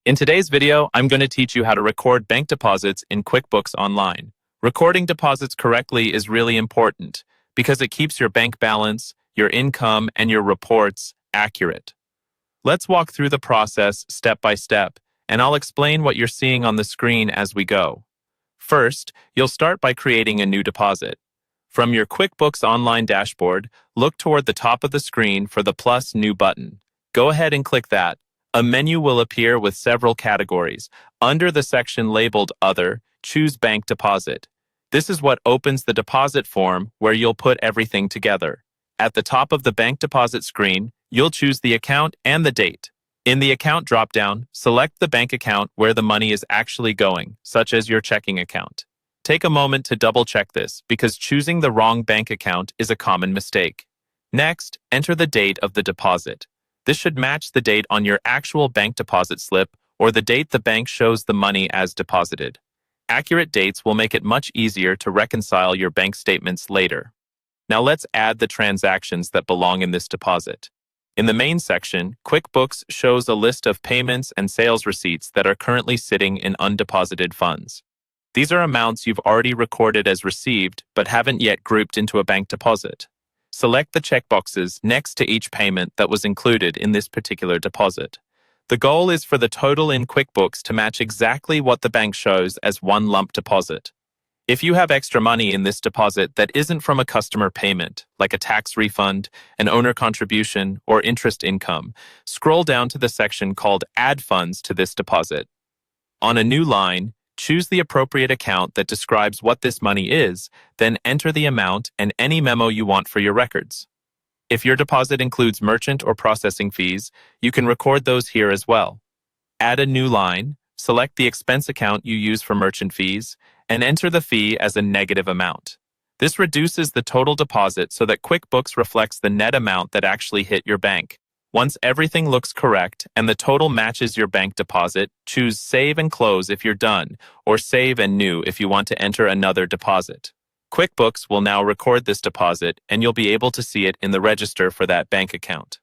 In today's video, I'm going to teach you how to record bank deposits in QuickBooks Online. Recording deposits correctly is really important because it keeps your bank balance, your income, and your reports accurate. Let's walk through the process step by step, and I'll explain what you're seeing on the screen as we go. First, you'll start by creating a new deposit. From your QuickBooks Online dashboard, look toward the top of the screen for the plus New button. Go ahead and click that. A menu will appear with several categories. Under the section labeled Other, choose Bank Deposit. This is what opens the deposit form where you'll put everything together. At the top of the bank deposit screen, you'll choose the account and the date. In the account dropdown, select the bank account where the money is actually going, such as your checking account. Take a moment to double-check this because choosing the wrong bank account is a common mistake. Next, enter the date of the deposit. This should match the date on your actual bank deposit slip or the date the bank shows the money as deposited. Accurate dates will make it much easier to reconcile your bank statements later. Now let's add the transactions that belong in this deposit. In the main section, QuickBooks shows a list of payments and sales receipts that are currently sitting in undeposited funds. These are amounts you've already recorded as received but haven't yet grouped into a bank deposit. Select the checkboxes next to each payment that was included in this particular deposit. The goal is for the total in QuickBooks to match exactly what the bank shows as one lump deposit. If you have extra money in this deposit that isn't from a customer payment, like a tax refund, an owner contribution, or interest income, scroll down to the section called Add Funds to this deposit. On a new line, choose the appropriate account that describes what this money is, then enter the amount and any memo you want for your records. If your deposit includes merchant or processing fees, you can record those here as well. Add a new line, select the expense account you use for merchant fees, and enter the fee as a negative amount. This reduces the total deposit so that QuickBooks reflects the net amount that actually hit your bank. Once everything looks correct and the total matches your bank deposit, choose Save and Close if you're done, or Save and New if you want to enter another deposit. QuickBooks will now record this deposit and you'll be able to see it in the register for that bank account.